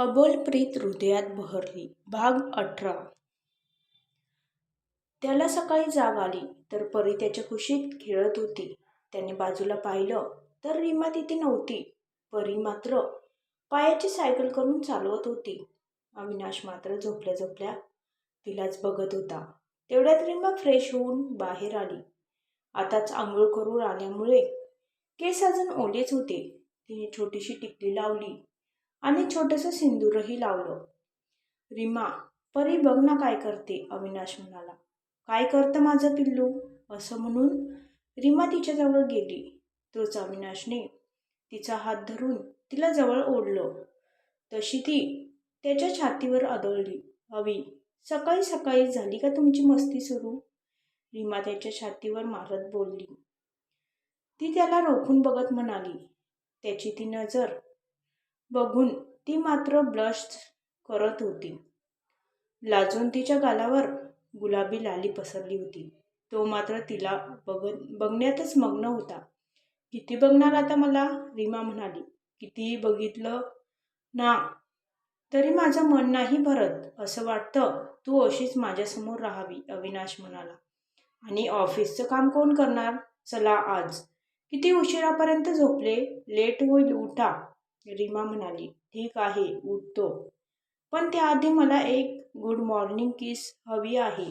अबोल प्रीत हृदयात बहरली. भाग 18. त्याला सकाळी जाग आली तर परी त्याच्या कुशीत खेळत होती. त्याने बाजूला पाहिलं तर रीमा तिथे नव्हती. परी मात्र पायाची सायकल करून चालवत होती. अविनाश मात्र झोपल्या झोपल्या तिलाच बघत होता. तेवढ्यात रीमा फ्रेश होऊन बाहेर आली. आताच आंघोळ करून आल्यामुळे केस अजून ओलेच होते. तिने छोटीशी टिकली लावली आणि छोटंसं सिंदूरही लावलं. रीमा, परी बघ ना काय करते, अविनाश म्हणाला. काय करतं माझं पिल्लू, असं म्हणून रीमा तिच्याजवळ गेली. तोच अविनाशने तिचा हात धरून तिला जवळ ओढलं. तशी ती त्याच्या छातीवर आदळली. अवी, सकाळी सकाळी झाली का तुमची मस्ती सुरू, रीमा त्याच्या छातीवर मारत बोलली. ती त्याला रोखून बघत म्हणाली. त्याची ती नजर बघून ती मात्र ब्लश करत होती. लाजून तिच्या गालावर गुलाबी लाली पसरली होती. तो मात्र तिला बघण्यातच मग्न होता. किती बघणार आता मला, रीमा म्हणाली. कितीही बघितलं ना तरी माझं मन नाही भरत. असं वाटतं तू अशीच माझ्यासमोर राहावी, अविनाश म्हणाला. आणि ऑफिसचं काम कोण करणार, चला आज किती उशिरापर्यंत झोपले, लेट होईल, उठा, रीमा म्हणाली. ठीक आहे, उठतो, पण त्याआधी मला एक गुड मॉर्निंग किस हवी आहे,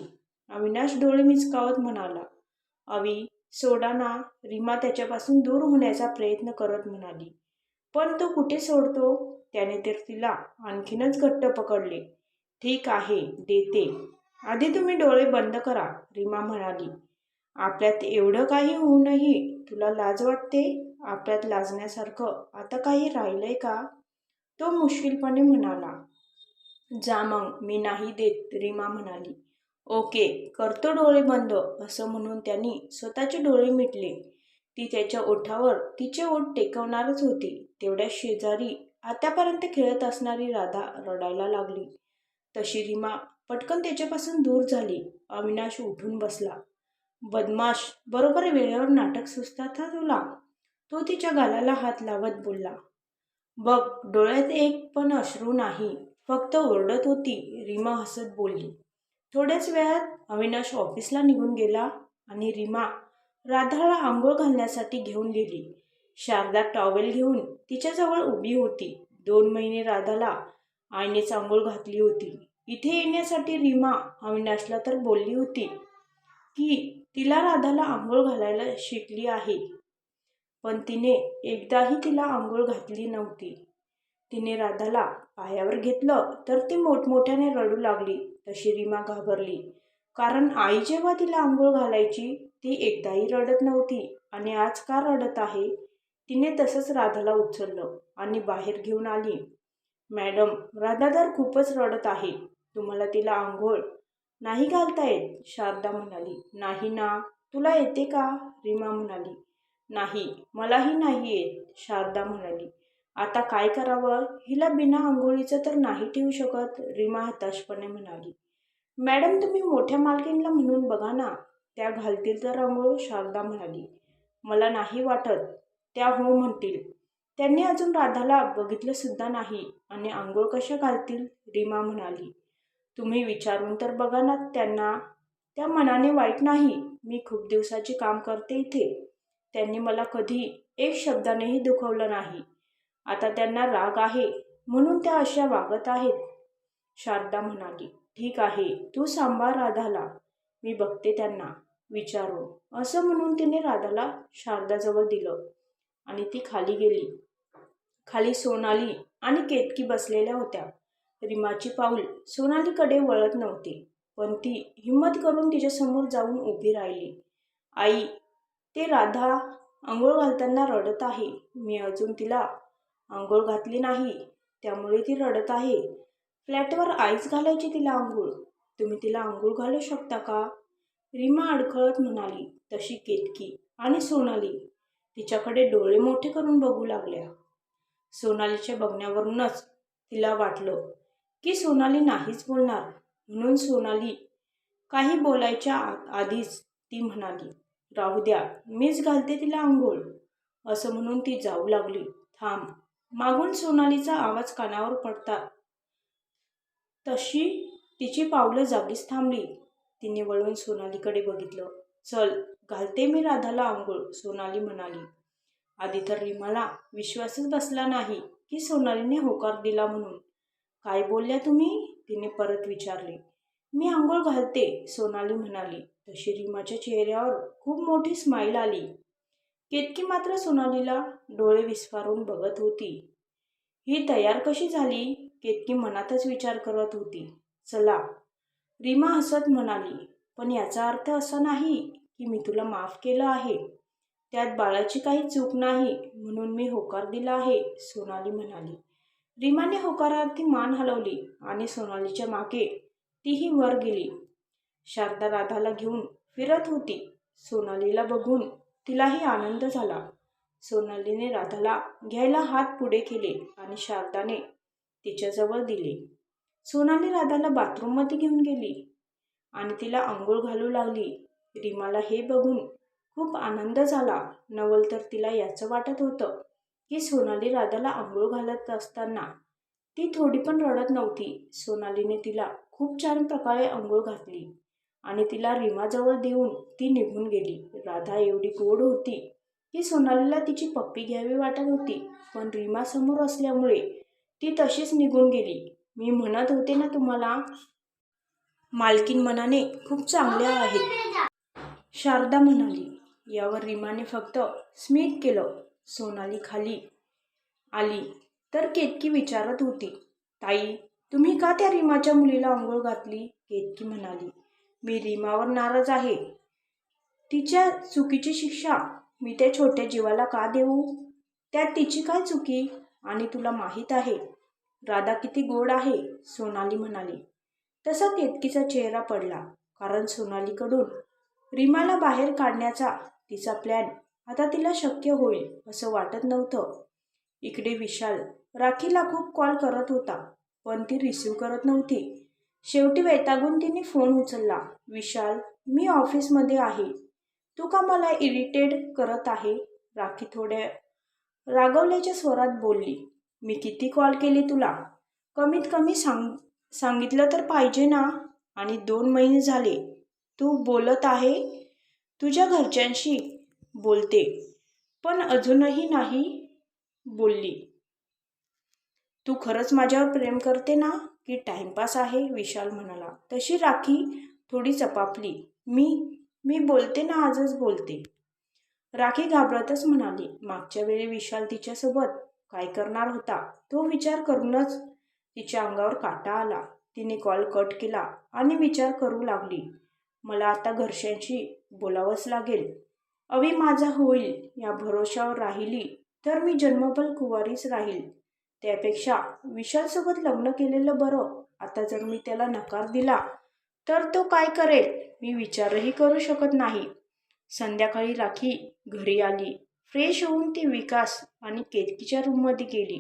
अविनाश डोळे मिचकावत म्हणाला. अवी, सोडा ना, रीमा त्याच्यापासून दूर होण्याचा प्रयत्न करत म्हणाली. पण तो कुठे सोडतो, त्याने तर तिला आणखीनच घट्ट पकडले. ठीक आहे, देते, आधी तुम्ही डोळे बंद करा, रीमा म्हणाली. आपल्यात एवढं काही होऊनही तुला लाज वाटते, आपल्यात लाजण्यासारखं आता काही राहिलंय का, तो मुश्किलपणे म्हणाला. जा मग, मी नाही देत, रीमा म्हणाली. ओके, करतो डोळे बंद, असं म्हणून त्यांनी स्वतःचे डोळे मिटले. ती त्याच्या ओठावर तिचे ओठ टेकवणारच होती. तेवढ्या शेजारी आतापर्यंत खेळत असणारी राधा रडायला लागली. तशी रीमा पटकन त्याच्यापासून दूर झाली. अविनाश उठून बसला. बदमाश, बरोबर वेळेवर नाटक सुचतात हा तुला, तो तिच्या गालाला हात लावत बोलला. बघ, डोळ्यात एक पण अश्रू नाही, फक्त ओरडत होती, रीमा हसत बोलली. थोड्याच वेळात अविनाश ऑफिसला निघून गेला आणि रीमा राधाला आंघोळ घालण्यासाठी घेऊन गेली. शारदा टॉवेल घेऊन तिच्याजवळ उभी होती. 2 महिने राधाला आईनेच आंघोळ घातली होती. इथे येण्यासाठी रीमा अविनाशला तर बोलली होती की तिला राधाला आंघोळ घालायला शिकली आहे, पण तिने एकदाही तिला आंघोळ घातली नव्हती. तिने राधाला पायावर घेतलं तर ती मोठमोठ्याने रडू लागली. तशी रीमा घाबरली, कारण आई जेव्हा तिला आंघोळ घालायची ती एकदाही रडत नव्हती आणि आज का रडत आहे. तिने तसंच राधाला उचललं आणि बाहेर घेऊन आली. मॅडम, राधा तर खूपच रडत आहे, तुम्हाला तिला आंघोळ नाही घालता येत, शारदा म्हणाली. नाही ना, तुला येते का, रीमा म्हणाली. नाही, मलाही नाही येत, शारदा म्हणाली. आता काय करावं, हिला बिना आंघोळीचं तर नाही ठेवू शकत, रीमा हताशपणे म्हणाली. मॅडम, तुम्ही मोठ्या मालकीणला म्हणून बघा ना, त्या घालतील तर आंघोळ, शारदा म्हणाली. मला नाही वाटत त्या हो म्हणतील, त्यांनी अजून राधाला बघितलं सुद्धा नाही आणि आंघोळ कशा घालतील, रीमा म्हणाली. तुम्ही विचारून तर बघा ना त्यांना, त्या मनाने वाईट नाही, मी खूप दिवसाची काम करते इथे, त्यांनी मला कधी एक शब्दानेही दुखवलं नाही. आता त्यांना राग आहे म्हणून त्या अशा वागत आहेत, शारदा म्हणाली. ठीक आहे, तू सांभाळ राधाला, मी बघते त्यांना विचारून, असं म्हणून तिने राधाला शारदाजवळ दिलं आणि ती खाली गेली. खाली सोनाली आणि केतकी बसलेल्या होत्या. रीमाची पाऊल सोनालीकडे वळत नव्हते, पण ती हिम्मत करून तिच्यासमोर जाऊन उभी राहिली. आई, ते राधा आंघोळ घालताना रडत आहे, मी अजून तिला आंघोळ घातली नाही, त्यामुळे ती रडत आहे. फ्लॅटवर आईच घालायची तिला आंघोळ, तुम्ही तिला आंघोळ घालू शकता का, रीमा अडखळत म्हणाली. तशी केतकी आणि सोनाली तिच्याकडे डोळे मोठे करून बघू लागल्या. सोनालीच्या बघण्यावरूनच तिला वाटलं की सोनाली नाहीच बोलणार, म्हणून सोनाली काही बोलायच्या आधीच ती म्हणाली. राहू द्या, मीच घालते तिला आंघोळ, असं म्हणून ती जाऊ लागली. थांब, मागून सोनालीचा आवाज कानावर पडता तशी तिची पावलं जागीच थांबली. तिने वळून सोनालीकडे बघितलं. चल, घालते मी राधाला आंघोळ, सोनाली म्हणाली. आधी तर रीमाला विश्वासच बसला नाही की सोनालीने होकार दिला म्हणून. काय बोलल्या तुम्ही? तिने परत विचारले. मी आंघोळ घालते, सोनाली म्हणाली. तशी रीमाच्या चेहऱ्यावर खूप मोठी स्माईल आली. केतकी मात्र सोनालीला डोळे विस्फारून बघत होती. ही तयार कशी झाली? केतकी मनातच विचार करत होती. चला, रीमा हसत म्हणाली. पण याचा अर्थ असा नाही की मी तुला माफ केलं आहे. त्यात बाळाची काही चूक नाही म्हणून मी होकार दिला आहे, सोनाली म्हणाली. रीमाने होकारार्थी मान हलवली आणि सोनालीच्या मागे तीही वर गेली. शारदा राधाला घेऊन फिरत होती. सोनालीला बघून तिलाही आनंद झाला. सोनालीने राधाला घ्यायला हात पुढे केले आणि शारदाने तिच्याजवळ दिले. सोनाली राधाला बाथरूममध्ये घेऊन गेली आणि तिला आंघोळ घालू लागली. रीमाला हे बघून खूप आनंद झाला. नवल तर तिला याचं वाटत होतं की सोनाली राधाला आंघोळ घालत असताना ती थोडी पण रडत नव्हती. सोनालीने तिला खूप छान प्रकारे आंघोळ घातली आणि तिला रीमाजवळ देऊन ती निघून गेली. राधा एवढी गोड होती की सोनालीला तिची पप्पी घ्यावी वाटत होती, पण रीमा समोर असल्यामुळे ती तशीच निघून गेली. मी म्हणत होते ना तुम्हाला, मालकीन मनाने खूप चांगल्या आहेत, शारदा म्हणाली. यावर रीमाने फक्त स्मित केलं. सोनाली खाली आली तर केतकी विचारत होती. ताई, तुम्ही का त्या रीमाच्या मुलीला आंघोळ घातली? केतकी म्हणाली. मी रीमावर नाराज आहे. तिच्या चुकीची शिक्षा मी त्या छोट्या जीवाला का देऊ? त्यात तिची काय चुकी? आणि तुला माहीत आहे राधा किती गोड आहे, सोनाली म्हणाली. तसा केतकीचा चेहरा पडला, कारण सोनालीकडून रीमाला बाहेर काढण्याचा तिचा प्लॅन आता तिला शक्य होईल असं वाटत नव्हतं. इकडे विशाल राखीला खूप कॉल करत होता, पण ती रिसीव करत नव्हती. शेवटी वैतागून तिने फोन उचलला. विशाल, मी ऑफिसमध्ये आहे. तू का मला इरिटेट करत आहे? राखी थोड्या रागवल्याच्या स्वरात बोलली. मी किती कॉल केले तुला? कमीत कमी सांगितलं तर पाहिजे ना. आणि 2 महिने झाले तू बोलत आहे. तुझ्या घरच्यांशी बोलते, पण अजूनही नाही बोलली. तू खरंच माझ्यावर प्रेम करते ना की टाइमपास आहे? विशाल म्हणाला. तशी राखी थोडी चपापली. मी बोलते ना, आजच बोलते. राखी घाबरतच म्हणाली. मागच्या वेळी विशाल तिच्यासोबत काय करणार होता तो विचार करूनच तिच्या अंगावर काटा आला. तिने कॉल कट केला आणि विचार करू लागली. मला आता घरच्यांशी बोलावंच लागेल. अवी माझा होईल या भरोशावर राहिली तर मी जन्मभर कुंवारीच राहील. त्यापेक्षा विशालसोबत लग्न केलेलं बरं. आता जर मी त्याला नकार दिला तर तो काय करेल मी विचारही करू शकत नाही. संध्याकाळी राखी घरी आली. फ्रेश होऊन ती विकास आणि केतकीच्या रूममध्ये गेली.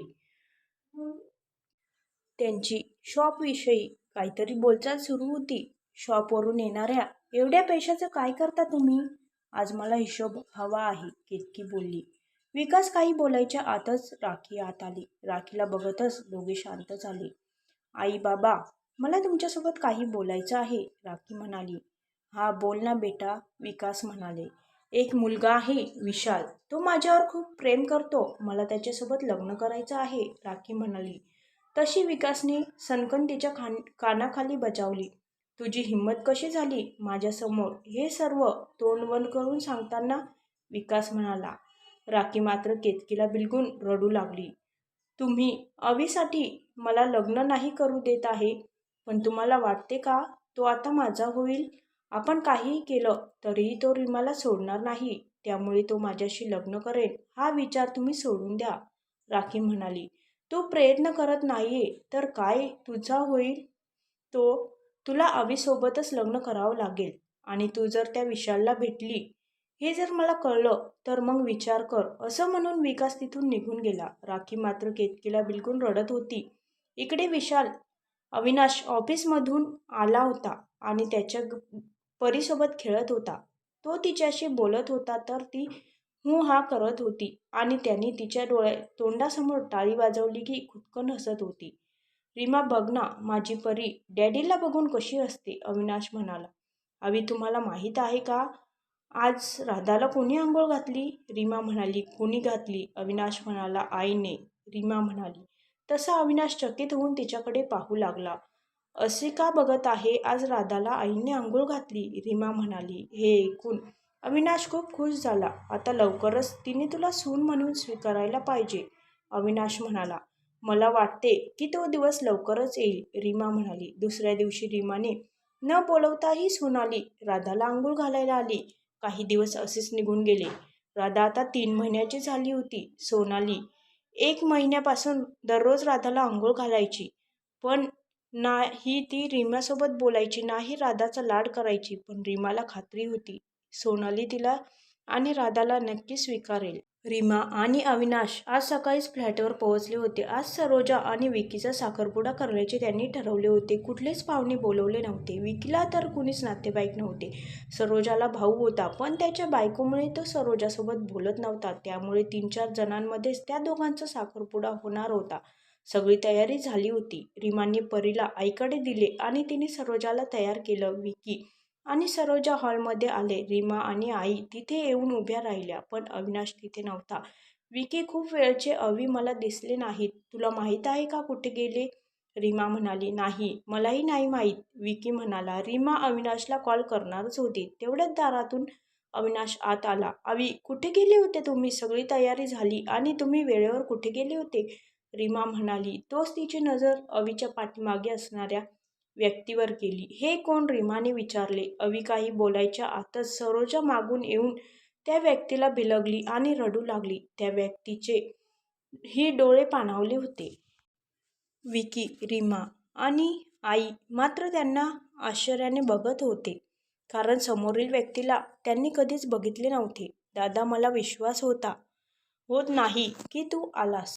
त्यांची शॉपविषयी काहीतरी बोलचाल सुरू होती. शॉपवरून येणाऱ्या एवढ्या पैशाचं काय करता तुम्ही? आज मला हिशोब हवा आहे, केतकी बोलली. विकास काही बोलायच्या आतच राखी आत आली. राखीला बघतच दोघे शांत झाले. आई बाबा, मला तुमच्यासोबत काही बोलायचं आहे, राखी म्हणाली. हा बोल ना बेटा, विकास म्हणाले. एक मुलगा आहे विशाल, तो माझ्यावर खूप प्रेम करतो. मला त्याच्यासोबत लग्न करायचं आहे, राखी म्हणाली. तशी विकासने सनकन तिच्या कानाखाली बजावली. तुझी हिंमत कशी झाली माझ्यासमोर हे सर्व तोंड बंद करून सांगताना? विकास म्हणाला. राखी मात्र केतकीला बिलगून रडू लागली. तुम्ही अवीसाठी मला लग्न नाही करू देत आहे, पण तुम्हाला वाटते का तो आता माझा होईल? आपण काहीही केलं तरीही तो रीमाला सोडणार नाही, त्यामुळे तो माझ्याशी लग्न करेल हा विचार तुम्ही सोडून द्या, राखी म्हणाली. तू प्रयत्न करत नाहीये तर काय तुझा होईल? तुला अवीसोबतच लग्न करावं लागेल. आणि तू जर त्या विशालला भेटली हे जर मला कळलं तर मग विचार कर, असं म्हणून विकास तिथून निघून गेला. राखी मात्र केतकीला बिलकुल रडत होती. इकडे विशाल अविनाश ऑफिसमधून आला होता आणि त्याच्या परीसोबत खेळत होता. तो तिच्याशी बोलत होता तर ती हा करत होती आणि त्यांनी तिच्या तोंडासमोर टाळी वाजवली की खुदकन हसत होती. रीमा, बघ ना, माझी परी डॅडीला बघून कशी असते, अविनाश म्हणाला. अवी, तुम्हाला माहीत आहे का, आज राधाला कोणी आंघोळ घातली? रीमा म्हणाली. कोणी घातली? अविनाश म्हणाला. आईने, रीमा म्हणाली. तसा अविनाश चकित होऊन तिच्याकडे पाहू लागला. असे का बघत आहे? आज राधाला आईने आंघोळ घातली, रीमा म्हणाली. हे ऐकून अविनाश खूप खुश झाला. आता लवकरच तिने तुला सून म्हणून स्वीकारायला पाहिजे, अविनाश म्हणाला. मला वाटते की तो दिवस लवकरच येईल, रीमा म्हणाली. दुसऱ्या दिवशी रीमाने न बोलवताही सोनाली राधाला आंघोळ घालायला आली. काही दिवस असेच निघून गेले. राधा आता 3 महिन्याची झाली होती. सोनाली 1 महिन्यापासून दररोज राधाला आंघोळ घालायची. पण नाही ती रीमासोबत बोलायची, नाही राधाचा लाड करायची. पण रीमाला खात्री होती, सोनाली तिला आणि राधाला नक्की स्वीकारेल. रीमा आणि अविनाश आज सकाळीच फ्लॅटवर पोहोचले होते. आज सरोजा आणि विकीचा साखरपुडा करण्याचे त्यांनी ठरवले होते. कुठलेच पाहुणे बोलवले नव्हते. विकीला तर कुणीच नातेवाईक नव्हते. सरोजाला भाऊ होता, पण त्याच्या बायकोमुळे तो सरोजासोबत बोलत नव्हता. त्यामुळे 3-4 जणांमध्येच त्या दोघांचा साखरपुडा होणार होता. सगळी तयारी झाली होती. रीमाने परीला आईकडे दिले आणि तिने सरोजाला तयार केलं. विकी आणि सरोजा हॉलमध्ये आले. रीमा आणि आई तिथे येऊन उभ्या राहिल्या, पण अविनाश तिथे नव्हता. विकी, खूप वेळचे अवी मला दिसले नाहीत. तुला माहीत आहे का कुठे गेले? रीमा म्हणाली. नाही, मलाही नाही माहीत, विकी म्हणाला. रीमा अविनाशला कॉल करणारच होती. तेवढ्यात दारातून अविनाश आत आला. अवी, कुठे गेले होते तुम्ही? सगळी तयारी झाली आणि तुम्ही वेळेवर कुठे गेले होते? रीमा म्हणाली. तोच तिची नजर अवीच्या पाठीमागे असणाऱ्या व्यक्तीवर गेली. हे कोण? रीमाने विचारले. अवी काही बोलायच्या आतच सरोजा मागून येऊन त्या व्यक्तीला बिलगली आणि रडू लागली. त्या व्यक्तीचे ही डोळे पाणावले होते. विकी, रीमा आणि आई मात्र त्यांना आश्चर्याने बघत होते, कारण समोरील व्यक्तीला त्यांनी कधीच बघितले नव्हते. दादा, मला विश्वास होत नाही की तू आलास.